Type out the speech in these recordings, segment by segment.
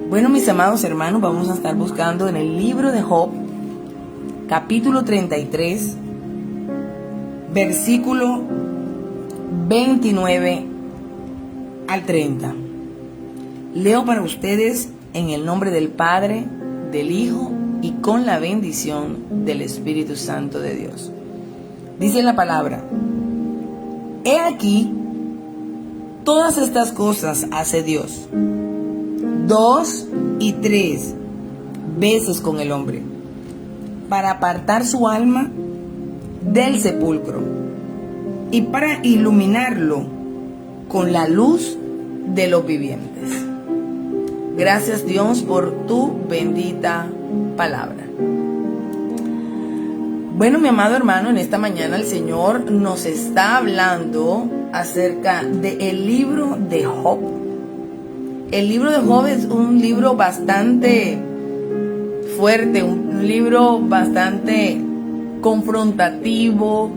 Bueno, mis amados hermanos, vamos a estar buscando en el libro de Job, capítulo 33, versículo 29 al 30. Leo para ustedes en el nombre del Padre, del Hijo y con la bendición del Espíritu Santo de Dios. Dice la palabra: He aquí, todas estas cosas hace Dios 2 y 3 veces con el hombre, para apartar su alma del sepulcro y para iluminarlo con la luz de los vivientes. Gracias, Dios, por tu bendita palabra. Bueno, mi amado hermano, en esta mañana el Señor nos está hablando acerca del libro de Job. El libro de Job es un libro bastante fuerte, un libro bastante confrontativo,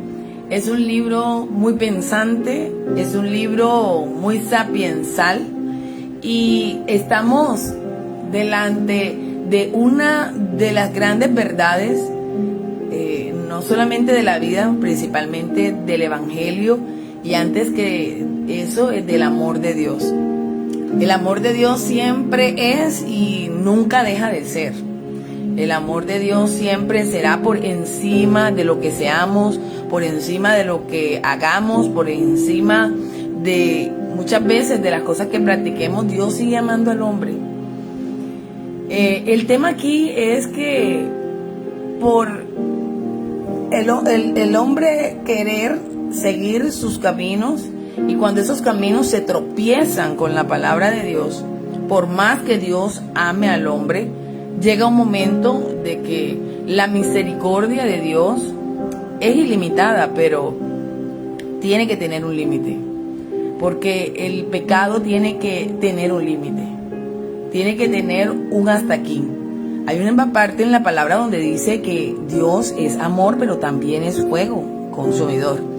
es un libro muy pensante, es un libro muy sapiensal, y estamos delante de una de las grandes verdades, no solamente de la vida, principalmente del Evangelio, y antes que eso es del amor de Dios. El amor de Dios siempre es y nunca deja de ser. El amor de Dios siempre será por encima de lo que seamos, por encima de lo que hagamos, por encima de muchas veces de las cosas que practiquemos. Dios sigue amando al hombre. El tema aquí es que por el hombre querer seguir sus caminos, y cuando esos caminos se tropiezan con la palabra de Dios, por más que Dios ame al hombre, llega un momento de que la misericordia de Dios es ilimitada, pero tiene que tener un límite, porque el pecado tiene que tener un límite, tiene que tener un hasta aquí. Hay una parte en la palabra donde dice que Dios es amor, pero también es fuego consumidor.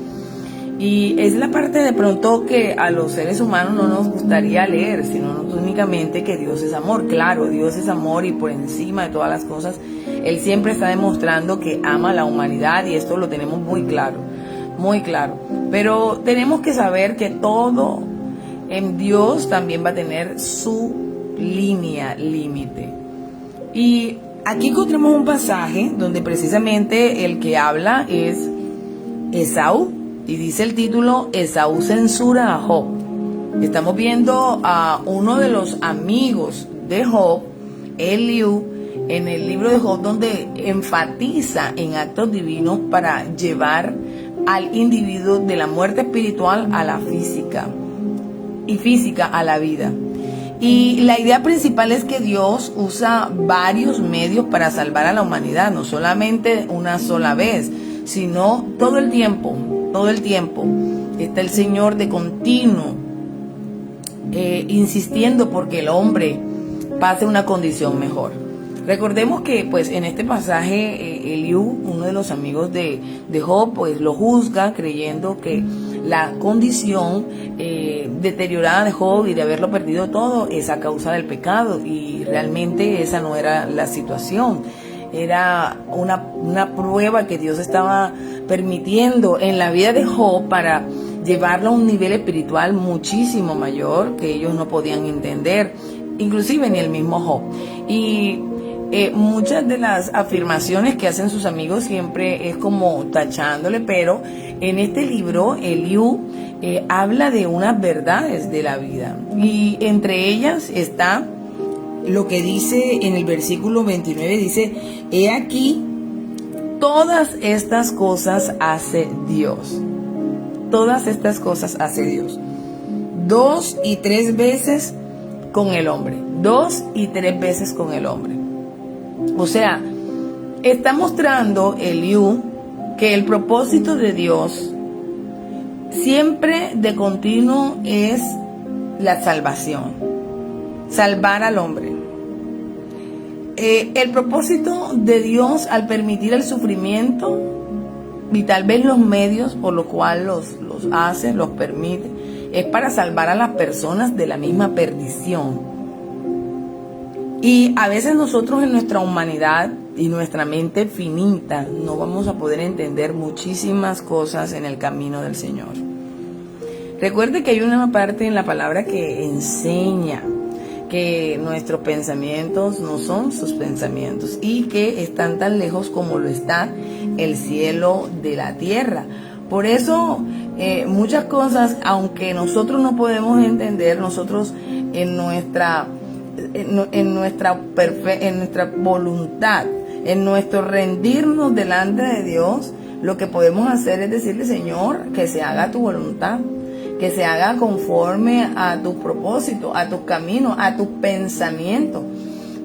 Y es la parte de pronto que a los seres humanos no nos gustaría leer, sino únicamente que Dios es amor. Claro, Dios es amor, y por encima de todas las cosas, Él siempre está demostrando que ama a la humanidad, y esto lo tenemos muy claro, muy claro. Pero tenemos que saber que todo en Dios también va a tener su línea, límite. Y aquí encontramos un pasaje donde precisamente el que habla es Esaú. Y dice el título: Esaú censura a Job. Estamos viendo a uno de los amigos de Job, Eliú, en el libro de Job, donde enfatiza en actos divinos para llevar al individuo de la muerte espiritual a la física, y física a la vida. Y la idea principal es que Dios usa varios medios para salvar a la humanidad, no solamente una sola vez, sino todo el tiempo. Todo el tiempo está el Señor de continuo insistiendo porque el hombre pase una condición mejor. Recordemos que pues en este pasaje Eliú, uno de los amigos de Job, pues lo juzga creyendo que la condición deteriorada de Job y de haberlo perdido todo es a causa del pecado, y realmente esa no era la situación. Era una prueba que Dios estaba permitiendo en la vida de Job para llevarlo a un nivel espiritual muchísimo mayor que ellos no podían entender, inclusive ni el mismo Job. Y muchas de las afirmaciones que hacen sus amigos siempre es como tachándole, pero en este libro Eliú habla de unas verdades de la vida, y entre ellas está lo que dice en el versículo 29, dice: He aquí, todas estas cosas hace Dios. Todas estas cosas hace Dios. 2 y 3 veces con el hombre. 2 y 3 veces con el hombre. O sea, está mostrando Eliú que el propósito de Dios siempre de continuo es la salvación. Salvar al hombre. El propósito de Dios al permitir el sufrimiento, y tal vez los medios por los cuales los hace, los permite, es para salvar a las personas de la misma perdición. Y a veces nosotros en nuestra humanidad y nuestra mente finita no vamos a poder entender muchísimas cosas en el camino del Señor. Recuerde que hay una parte en la palabra que enseña que nuestros pensamientos no son sus pensamientos y que están tan lejos como lo está el cielo de la tierra. Por eso muchas cosas, aunque nosotros no podemos entender, nosotros en nuestra voluntad, en nuestro rendirnos delante de Dios, lo que podemos hacer es decirle: Señor, que se haga tu voluntad, que se haga conforme a tu propósito, a tus caminos, a tus pensamientos,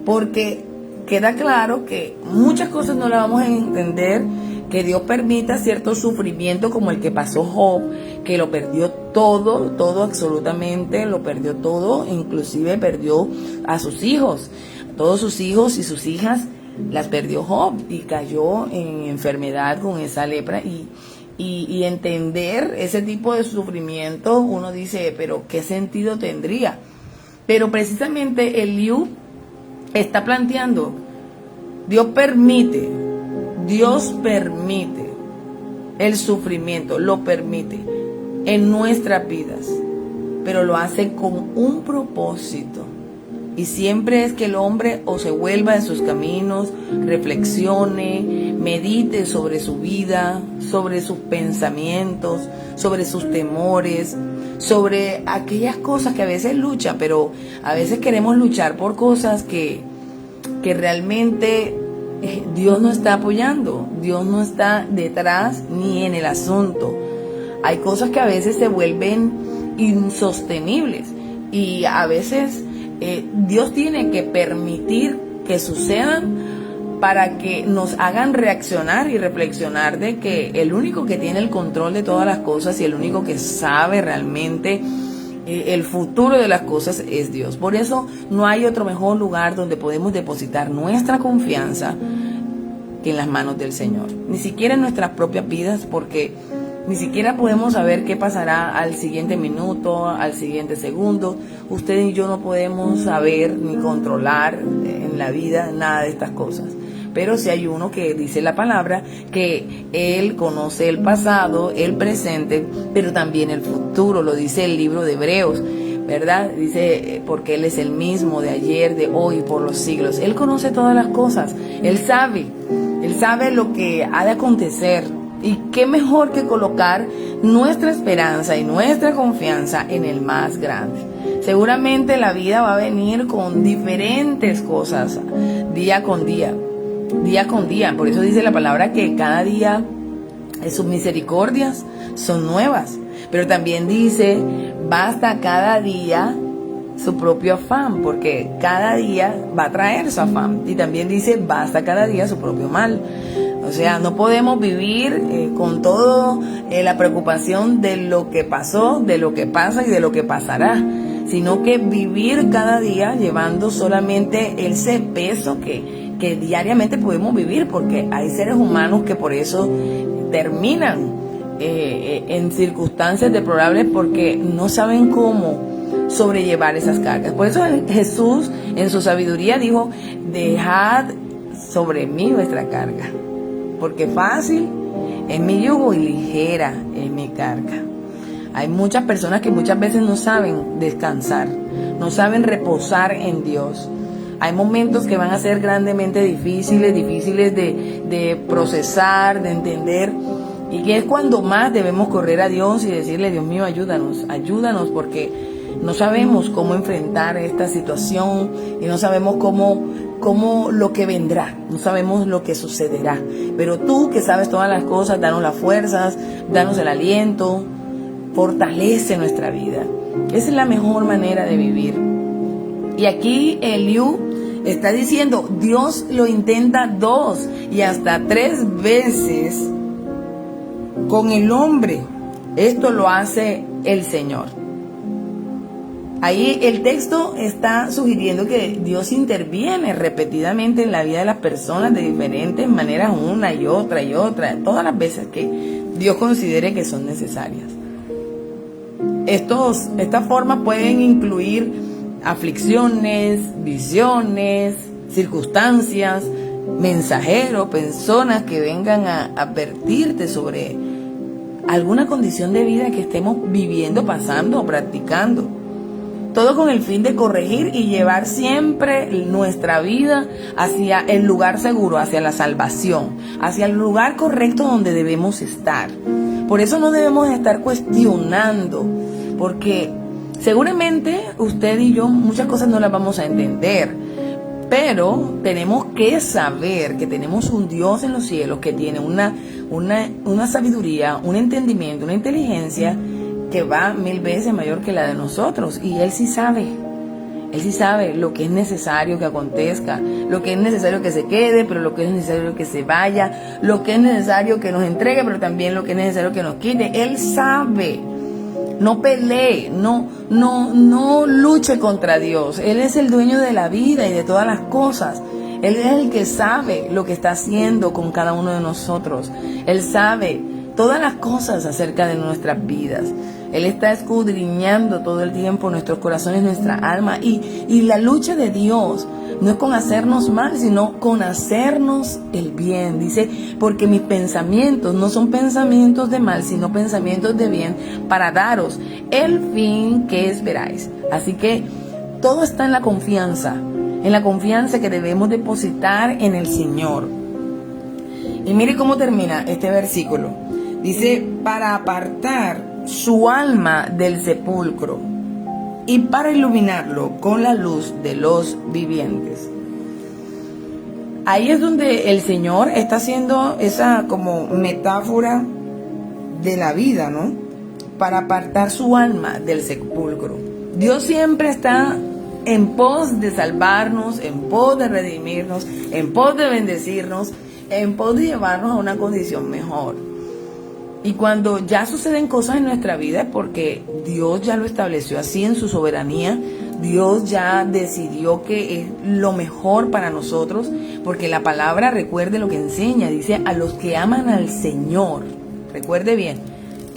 porque queda claro que muchas cosas no las vamos a entender, que Dios permita cierto sufrimiento como el que pasó Job, que lo perdió todo absolutamente, lo perdió todo, inclusive perdió a sus hijos, todos sus hijos y sus hijas las perdió Job y cayó en enfermedad con esa lepra y entender ese tipo de sufrimiento, uno dice, pero ¿qué sentido tendría? Pero precisamente Eliú está planteando, Dios permite el sufrimiento, lo permite en nuestras vidas, pero lo hace con un propósito. Y siempre es que el hombre o se vuelva en sus caminos, reflexione, medite sobre su vida, sobre sus pensamientos, sobre sus temores, sobre aquellas cosas que a veces lucha, pero a veces queremos luchar por cosas que realmente Dios no está apoyando, Dios no está detrás ni en el asunto. Hay cosas que a veces se vuelven insostenibles y a veces Dios tiene que permitir que sucedan para que nos hagan reaccionar y reflexionar de que el único que tiene el control de todas las cosas y el único que sabe realmente el futuro de las cosas es Dios. Por eso no hay otro mejor lugar donde podemos depositar nuestra confianza que en las manos del Señor. Ni siquiera en nuestras propias vidas, porque ni siquiera podemos saber qué pasará al siguiente minuto, al siguiente segundo. Usted y yo no podemos saber ni controlar en la vida nada de estas cosas. Pero si hay uno que dice la palabra, que Él conoce el pasado, el presente, pero también el futuro, lo dice el libro de Hebreos, ¿verdad? Dice, porque Él es el mismo de ayer, de hoy, por los siglos. Él conoce todas las cosas, Él sabe lo que ha de acontecer. Y qué mejor que colocar nuestra esperanza y nuestra confianza en el más grande. Seguramente la vida va a venir con diferentes cosas, día con día. Por eso dice la palabra que cada día sus misericordias son nuevas. Pero también dice, basta cada día su propio afán, porque cada día va a traer su afán. Y también dice, basta cada día su propio mal. O sea, no podemos vivir con todo la preocupación de lo que pasó, de lo que pasa y de lo que pasará, sino que vivir cada día llevando solamente ese peso que diariamente podemos vivir, porque hay seres humanos que por eso terminan en circunstancias deplorables porque no saben cómo sobrellevar esas cargas. Por eso Jesús en su sabiduría dijo, dejad sobre mí vuestra carga, porque fácil es mi yugo y ligera es mi carga. Hay muchas personas que muchas veces no saben descansar, no saben reposar en Dios. Hay momentos que van a ser grandemente difíciles de procesar, de entender, y que es cuando más debemos correr a Dios y decirle, Dios mío, ayúdanos, porque no sabemos cómo enfrentar esta situación y no sabemos cómo lo que vendrá, no sabemos lo que sucederá. Pero tú que sabes todas las cosas, danos las fuerzas, danos el aliento, fortalece nuestra vida. Esa es la mejor manera de vivir. Y aquí Eliú está diciendo, Dios lo intenta 2 y hasta 3 veces con el hombre. Esto lo hace el Señor. Ahí el texto está sugiriendo que Dios interviene repetidamente en la vida de las personas de diferentes maneras, una y otra, todas las veces que Dios considere que son necesarias. Estas formas pueden incluir aflicciones, visiones, circunstancias, mensajeros, personas que vengan a advertirte sobre alguna condición de vida que estemos viviendo, pasando o practicando. Todo con el fin de corregir y llevar siempre nuestra vida hacia el lugar seguro, hacia la salvación, hacia el lugar correcto donde debemos estar. Por eso no debemos estar cuestionando, porque seguramente usted y yo muchas cosas no las vamos a entender, pero tenemos que saber que tenemos un Dios en los cielos que tiene una sabiduría, un entendimiento, una inteligencia que va 1000 veces mayor que la de nosotros, y Él sí sabe lo que es necesario que acontezca, lo que es necesario que se quede, pero lo que es necesario que se vaya, lo que es necesario que nos entregue, pero también lo que es necesario que nos quite. Él sabe. No pelee, no luche contra Dios. Él es el dueño de la vida y de todas las cosas. Él es el que sabe lo que está haciendo con cada uno de nosotros. Él sabe todas las cosas acerca de nuestras vidas. Él está escudriñando todo el tiempo nuestros corazones, nuestra alma. Y la lucha de Dios no es con hacernos mal, sino con hacernos el bien. Dice, porque mis pensamientos no son pensamientos de mal, sino pensamientos de bien, para daros el fin que esperáis. Así que todo está en la confianza que debemos depositar en el Señor. Y mire cómo termina este versículo. Dice, para apartar su alma del sepulcro y para iluminarlo con la luz de los vivientes. Ahí es donde el Señor está haciendo esa como metáfora de la vida, ¿no? Para apartar su alma del sepulcro. Dios siempre está en pos de salvarnos, en pos de redimirnos, en pos de bendecirnos, en pos de llevarnos a una condición mejor. Y cuando ya suceden cosas en nuestra vida es porque Dios ya lo estableció así en su soberanía. Dios ya decidió que es lo mejor para nosotros, porque la palabra, recuerde lo que enseña, dice a los que aman al Señor. Recuerde bien,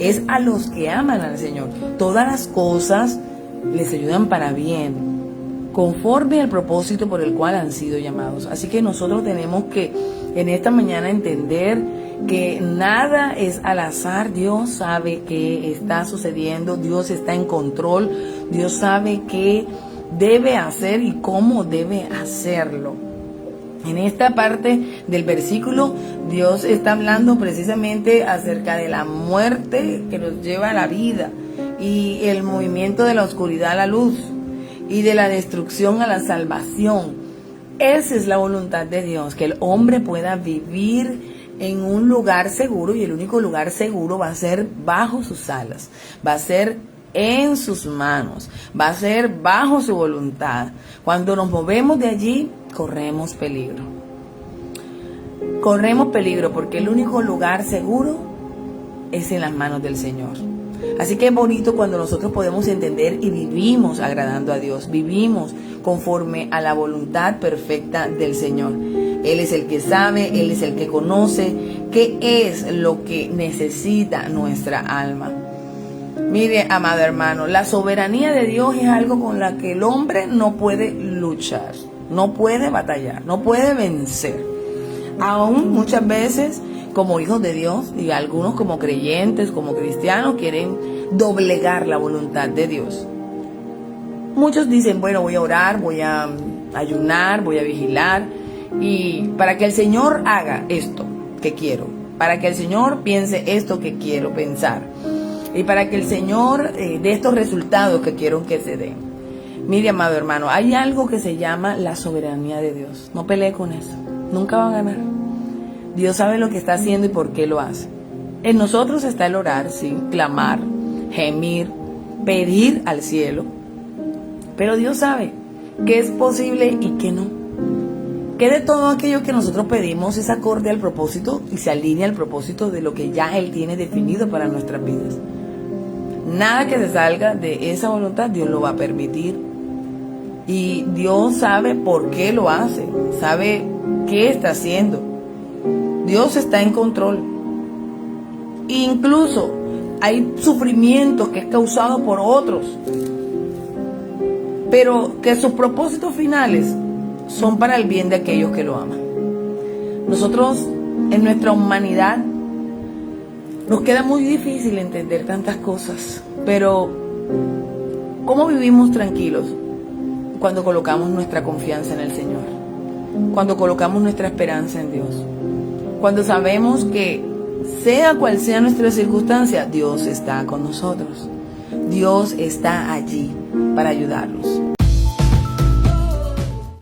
es a los que aman al Señor. Todas las cosas les ayudan para bien, conforme al propósito por el cual han sido llamados. Así que nosotros tenemos que en esta mañana entender que nada es al azar. Dios sabe qué está sucediendo, Dios está en control, Dios sabe qué debe hacer y cómo debe hacerlo. En esta parte del versículo, Dios está hablando precisamente acerca de la muerte que nos lleva a la vida y el movimiento de la oscuridad a la luz y de la destrucción a la salvación. Esa es la voluntad de Dios, que el hombre pueda vivir en un lugar seguro, y el único lugar seguro va a ser bajo sus alas, va a ser en sus manos, va a ser bajo su voluntad. Cuando nos movemos de allí, corremos peligro. Corremos peligro porque el único lugar seguro es en las manos del Señor. Así que es bonito cuando nosotros podemos entender y vivimos agradando a Dios, vivimos conforme a la voluntad perfecta del Señor. Él es el que sabe, Él es el que conoce qué es lo que necesita nuestra alma. Mire, amado hermano, la soberanía de Dios es algo con la que el hombre no puede luchar, no puede batallar, no puede vencer. Aún muchas veces, como hijos de Dios, y algunos como creyentes, como cristianos, quieren doblegar la voluntad de Dios. Muchos dicen, bueno, voy a orar, voy a ayunar, voy a vigilar, y para que el Señor haga esto que quiero, para que el Señor piense esto que quiero pensar, y para que el Señor dé estos resultados que quiero que se den. Mire, amado hermano, hay algo que se llama la soberanía de Dios. No pelee con eso, nunca va a ganar. Dios sabe lo que está haciendo y por qué lo hace. En nosotros está el orar, sí, clamar, gemir, pedir al cielo. Pero Dios sabe qué es posible y qué no. Que de todo aquello que nosotros pedimos es acorde al propósito y se alinea al propósito de lo que ya Él tiene definido para nuestras vidas. Nada que se salga de esa voluntad Dios lo va a permitir. Y Dios sabe por qué lo hace, sabe qué está haciendo. Dios está en control. Incluso hay sufrimiento que es causado por otros. pero que sus propósitos finales son para el bien de aquellos que lo aman. Nosotros, en nuestra humanidad, nos queda muy difícil entender tantas cosas, pero ¿cómo vivimos tranquilos cuando colocamos nuestra confianza en el Señor? Cuando colocamos nuestra esperanza en Dios. Cuando sabemos que, sea cual sea nuestra circunstancia, Dios está con nosotros. Dios está allí para ayudarnos.